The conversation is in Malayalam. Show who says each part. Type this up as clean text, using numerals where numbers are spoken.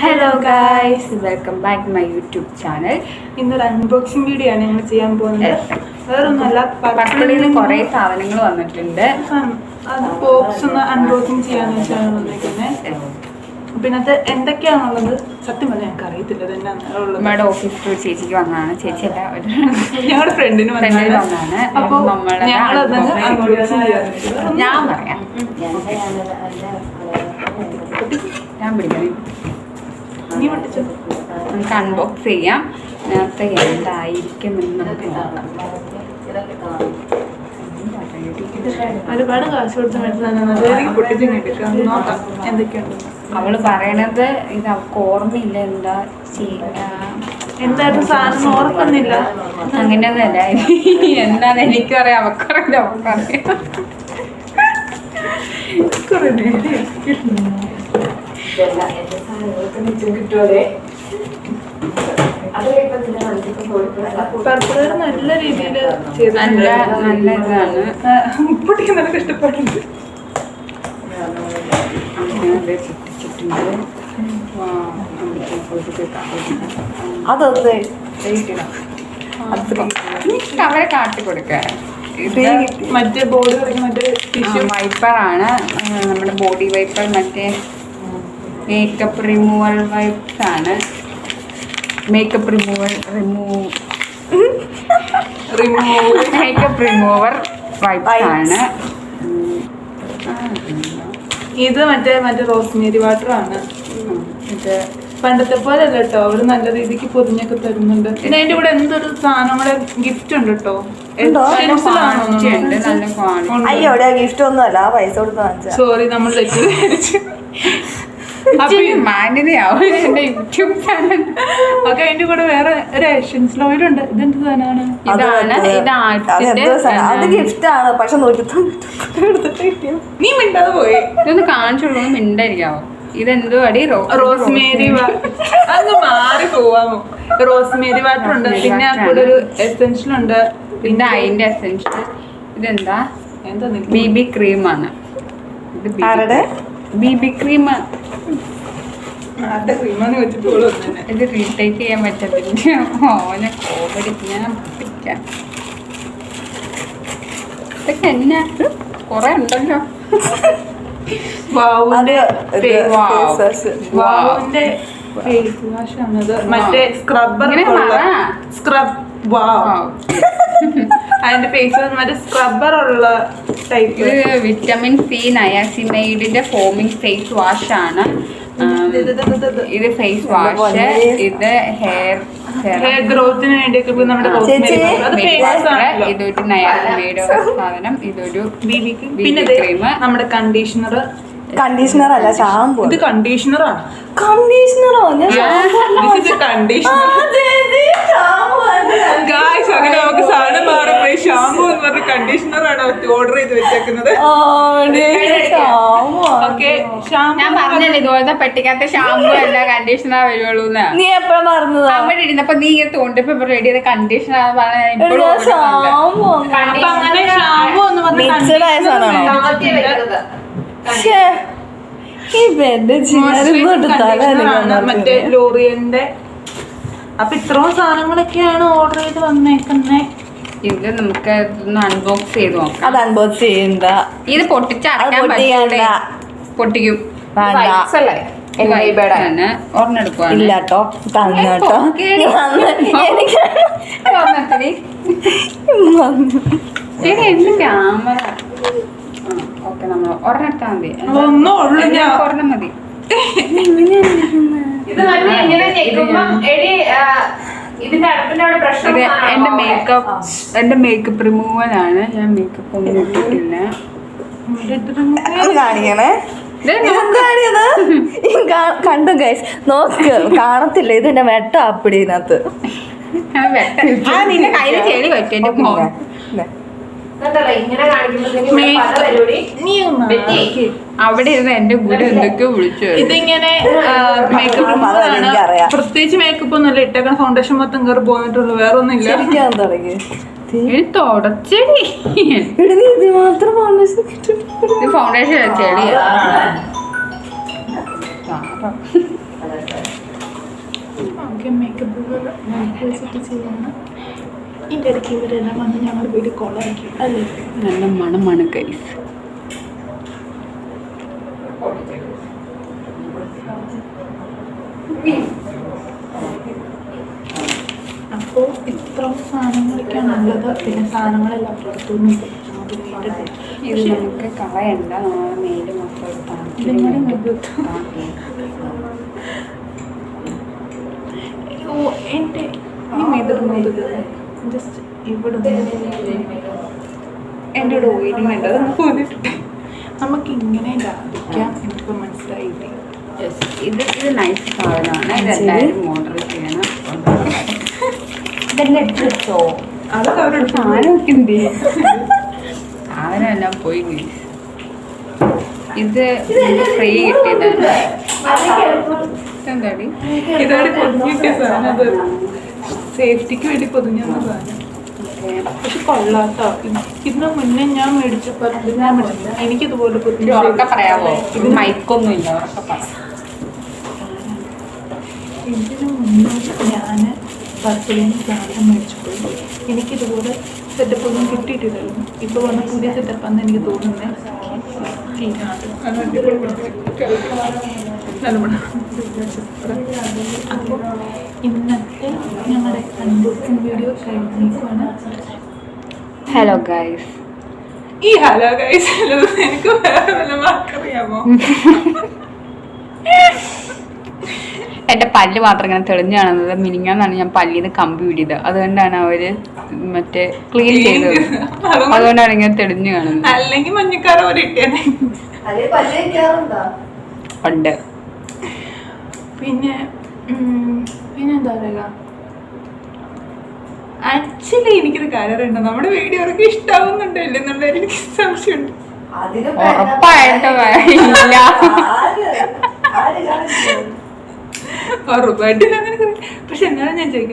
Speaker 1: Hello guys, welcome back to my YouTube channel.
Speaker 2: ഇന്നൊരു അൺബോക്സിംഗ് വീഡിയോ ആണ് ഞങ്ങൾ ചെയ്യാൻ പോകുന്നത്. വേറൊന്നുമല്ല,
Speaker 1: പർപ്പിളിൽ കുറേ സാധനങ്ങൾ വന്നിട്ടുണ്ട്.
Speaker 2: അത് ബോക്സ് ഒന്ന് അൺബോക്സിംഗ് ചെയ്യാന്ന് വെച്ചാണ് വന്നിരിക്കുന്നത്. പിന്നെ അത് എന്തൊക്കെയാണുള്ളത് സത്യം പറഞ്ഞാൽ ഞങ്ങൾക്ക് അറിയത്തില്ല.
Speaker 1: നമ്മുടെ ഓഫീസിൽ ഒരു ചേച്ചിക്ക് വന്നതാണ്. ചേച്ചിയല്ല,
Speaker 2: ഞങ്ങളുടെ ഫ്രണ്ടിന് വന്നതാണ്.
Speaker 1: അപ്പോൾ ഞാൻ പറയാം, ഞാൻ പിടിക്കണം. നമുക്ക് അൺബോക്സ് ചെയ്യാം. അതിനകത്ത് എന്തായിരിക്കുമെന്ന് നമുക്ക് നോക്കാം.
Speaker 2: ഒരുപാട് കാശ് കൊടുത്ത് മേടിച്ചാൽ പൊട്ടിച്ചെടുക്കാം. നോക്കാം എന്തൊക്കെയുണ്ട്.
Speaker 1: അവള് പറയണത് ഇത് അവൾക്ക് ഓർമ്മയില്ല.
Speaker 2: എന്തായാലും സാധനം ഓർക്കുന്നില്ല.
Speaker 1: അങ്ങനെയൊന്നല്ല, എന്താന്ന് എനിക്കറിയാം, അവക്കറിയില്ല, അവക്കറിയാം.
Speaker 2: പർപ്പിൾ നല്ല രീതിയിൽ
Speaker 1: നല്ല ഇതാണ്.
Speaker 2: പൊട്ടിക്കുന്നതൊക്കെ ഇഷ്ടപ്പെടുന്നുണ്ട്.
Speaker 1: അവരെ കാട്ടി കൊടുക്കുക.
Speaker 2: മറ്റേ ബോഡി മറ്റേ
Speaker 1: വൈപ്പറാണ്, നമ്മുടെ ബോഡി വൈപ്പർ. മറ്റേ മേക്കപ്പ് റിമൂവൽ വൈപ്സ് ആണ്. മേക്കപ്പ് റിമൂവർ വൈപ്സ് ആണ്
Speaker 2: ഇത്. മറ്റേ റോസ്മേരി വാട്ടർ ആണ് ഇത്. പണ്ടത്തെ പോലെ അല്ല കേട്ടോ, അവര് നല്ല രീതിക്ക് പൊതിഞ്ഞൊക്കെ തരുന്നുണ്ട്. പിന്നെ അതിന്റെ കൂടെ എന്തൊരു സാധനം കൂടെ ഗിഫ്റ്റ് ഉണ്ട് കേട്ടോ.
Speaker 3: അയ്യോടെ ഗിഫ്റ്റ് ഒന്നും അല്ല, പൈസ കൊടുത്ത് വാങ്ങിച്ച.
Speaker 2: സോറി, നമ്മൾ തെറ്റിദ്ധരിച്ചു.
Speaker 1: മാന്യതയാവും എന്റെ യൂട്യൂബ് ചാനൽ.
Speaker 2: ഒക്കെ അതിന്റെ കൂടെ വേറെ ഒരു എസൻഷ്യൽ ഓയിൽ ഉണ്ട്. ഇതെന്ത് സാധനമാണ്?
Speaker 3: അത് ഗിഫ്റ്റ് ആണ്, പക്ഷെ 190
Speaker 2: നീ മിണ്ടാതെ പോയി.
Speaker 1: ഇതൊന്ന് കാണിച്ചോളൂ, മിണ്ടായിരിക്കാവോ? ഇതെന്തോ അടി
Speaker 2: റോസ്മേരി അത് മാറി പോവാമോ? റോസ്മേരി വാട്ടർ ഉണ്ട്, പിന്നെ കൂടെ ഒരു എസൻഷ്യൽ ഉണ്ട്.
Speaker 1: പിന്നെ അതിന്റെ എസൻഷ്യൽ ഇതെന്താ? BB ക്രീമാണ്. BB cream. ഇത് റീടേക്ക് ചെയ്യാൻ പറ്റത്തില്ല. ഓനെ കോമഡി ഞാൻ പിടിക്കാം. ഇതൊക്കെ എന്നാ കൊറേ ഉണ്ടല്ലോ.
Speaker 2: വാവുന്റെ ഫേസ് വാഷ് ആണത്. മറ്റേ സ്ക്രബ്ബർ അതിന്റെ ഫേസ് മറ്റേ സ്ക്രബ്ബർ ഉള്ള ടൈപ്പ്.
Speaker 1: ഇത് വിറ്റമിൻ സി നയാസിമൈഡിന്റെ ഫോമിംഗ് ഫേസ് വാഷ് ആണ്. ഇത് ഫേസ് വാഷ്. ഇത് ഹെയർ
Speaker 2: ഗ്രോത്തിന് വേണ്ടിയൊക്കെ
Speaker 1: ഇതൊരു നയാസിമൈഡ് സാധനം. ഇതൊരു
Speaker 2: പിന്നെ നമ്മുടെ
Speaker 3: കണ്ടീഷണർ അല്ല, ഷാമ്പു.
Speaker 2: ഇത് കണ്ടീഷണറാണ്.
Speaker 3: കണ്ടീഷണറോ?
Speaker 2: അങ്ങനെ നമുക്ക് സാധനം മാറുമ്പോൾ ഷാമ്പു എന്ന് പറഞ്ഞ കണ്ടീഷണറാണ് ഓർഡർ ചെയ്ത് വെച്ചേക്കുന്നത്.
Speaker 1: ഞാൻ പറഞ്ഞല്ലേ ഇതുപോലത്തെ പെട്ടിക്കകത്ത് ഷാമ്പു അല്ല കണ്ടീഷണർ വരുള്ളൂ.
Speaker 3: നീ എപ്പോഴും പറഞ്ഞത്
Speaker 1: അവിടെ ഇരുന്നപ്പോ നീ ഇങ്ങനെ തോണ്ടിപ്പോ റെഡി ചെയ്ത കണ്ടീഷണർ
Speaker 2: മറ്റേ ലോറിയന്റെ. അപ്പൊ ഇത്രയും സാധനങ്ങളൊക്കെയാണ് ഓർഡർ ചെയ്ത് വന്നേക്കുന്നേ.
Speaker 1: ഇത് നമുക്ക് ഒന്ന് അൺബോക്സ് ചെയ്ത് നോക്കാം.
Speaker 3: അത് അൺബോക്സ് ചെയ്യണ്ട,
Speaker 1: ഇത് പൊട്ടിക്കും.
Speaker 3: ഇല്ലാട്ടോ, തന്നോട്ടോ.
Speaker 1: ക്യാമറ ഓക്കെ, നമ്മൾ ഒരെണ്ണെടുത്താൽ മതി. ഒരെണ്ണം മതി. എന്റെ മേക്കപ്പ് റിമൂവൽ ആണ്. ഞാൻ മേക്കപ്പ് ഒന്നും ഇട്ടിട്ടില്ല.
Speaker 3: കാണിക്കണേ. കണ്ടു ഗൈസ്, നോക്ക്, കാണത്തില്ല. ഇതിന്റെ വെട്ട അപ്പിടിനകത്ത്
Speaker 1: നിന്റെ കയ്യിൽ ചെളി പറ്റും. എന്റെ മോൻ അവിടെ ഇരുന്ന് എന്റെ ഗുരു എന്തൊക്കെയോ വിളിച്ചു.
Speaker 2: ഇതിങ്ങനെ മേക്കപ്പ് പ്രത്യേകിച്ച് മേക്കപ്പ് ഒന്നുമില്ല. ഇട്ടേക്കണ ഫൗണ്ടേഷൻ മൊത്തം കയറി പോന്നിട്ടുള്ളൂ, വേറെ ഒന്നും ഇല്ല.
Speaker 3: തുടങ്ങി
Speaker 1: തുടച്ചെടി. ഫൗണ്ടേഷൻ ചെടിയാ.
Speaker 2: എന്തൊക്കെ മേക്കപ്പുകൾ വെച്ചിട്ട് ചെയ്യണം. ഇതിൻ്റെ ഇടയ്ക്ക് ഇവരെല്ലാം വന്ന് ഞങ്ങൾ വീട് കോളാക്കി അല്ലേ.
Speaker 1: നല്ല മണമാണ് ഗൈസ്.
Speaker 2: അപ്പോൾ ഇത്ര സാധനങ്ങളൊക്കെയാണ് ഉള്ളത്. പിന്നെ സാധനങ്ങളെല്ലാം പുറത്തുനിന്ന്
Speaker 1: ഇത് നമുക്ക് കളയണ്ട, നമ്മളെ മെയില് മൊത്തം
Speaker 2: എൻ്റെ ഈ മെതിർന്നത് ജസ്റ്റ് ഇവിടെ എൻ്റെ ഇവിടെ ഓയിലിംഗ് ഉണ്ട്, അത് പോന്നിട്ട് നമുക്ക് ഇങ്ങനെ ലാഭിക്കാം. എനിക്ക് മനസ്സിലായില്ലേ?
Speaker 1: ഇത് നൈസ് സാധനമാണ്. ഇതെല്ലാവരും ഓർഡർ ചെയ്യണം. ഇതെല്ലാം ഇട്ടോ
Speaker 2: അതൊക്കെ അവരോട്
Speaker 1: സാധനമൊക്കെ എന്ത് ചെയ്യും? സാധനമെല്ലാം പോയി guys. ഇത് ഫ്രീ കിട്ടിയതാണ്. എന്താടി
Speaker 2: ഇതോടെ പൊതിഞ്ഞിട്ട സാധനം, അത് സേഫ്റ്റിക്ക് വേണ്ടി പൊതിഞ്ഞ സാധനം. പക്ഷെ കൊള്ളാട്ടോ. ഇതിന് മുന്നേ ഞാൻ മേടിച്ചപ്പോൾ എനിക്കിതുപോലെ പൊതിഞ്ഞ
Speaker 1: ഉറക്കെ പറയാമോ? ഇത് മൈക്കൊന്നും ഇല്ല, ഉറക്കെ പറയാം.
Speaker 2: ഇതിന് മുന്നേ ഞാൻ ബർത്ത്ഡേന് സാധനം മേടിച്ചപ്പോൾ എനിക്കിതുപോലെ സെറ്റപ്പ് ഒന്നും കിട്ടിയിട്ടില്ലായിരുന്നു. ഇപ്പോൾ വന്ന പുതിയ സെറ്റപ്പാന്ന് എനിക്ക് തോന്നുന്നത്. അപ്പോൾ ഇന്നത്തെ ഞങ്ങളുടെ അൺബോക്സിംഗ് വീഡിയോ കഴിഞ്ഞേക്കുവാണ്.
Speaker 1: Hello guys.
Speaker 2: ഈ ഹലോ ഗൈസ് എനിക്ക് വേറെ വല്ല വാക്കറിയാമോ?
Speaker 1: എൻ്റെ പല്ല് മാത്രം ഇങ്ങനെ തെളിഞ്ഞു കാണുന്നത്. മിനിങ്ങാന്നാണ് ഞാൻ പല്ലിന്ന് കമ്പി പിടിയത്, അതുകൊണ്ടാണ് അവര് മറ്റേ ക്ലീൻ ചെയ്തത്. അതുകൊണ്ടാണ് ഇങ്ങനെ തെളിഞ്ഞു കാണുന്നത്.
Speaker 2: അല്ലെങ്കിൽ മഞ്ഞക്കാര പോലെ ഇട്ടേനെ
Speaker 1: ഉണ്ട്.
Speaker 2: പിന്നെ പിന്നെന്താ പറയുക, ആക്ച്വലി എനിക്കൊരു കാര്യമുണ്ട്. നമ്മുടെ വീഡിയോ അവർക്ക് ഇഷ്ടാവുന്നുണ്ടോ ഇല്ലെന്നുള്ള എനിക്ക് സംശയമുണ്ട്.
Speaker 1: ഉറപ്പായിട്ടും ഇല്ല.
Speaker 2: ഉറപ്പായിട്ടില്ല. പക്ഷെ എന്നാലും ഞാൻ ചോദിക്കാം,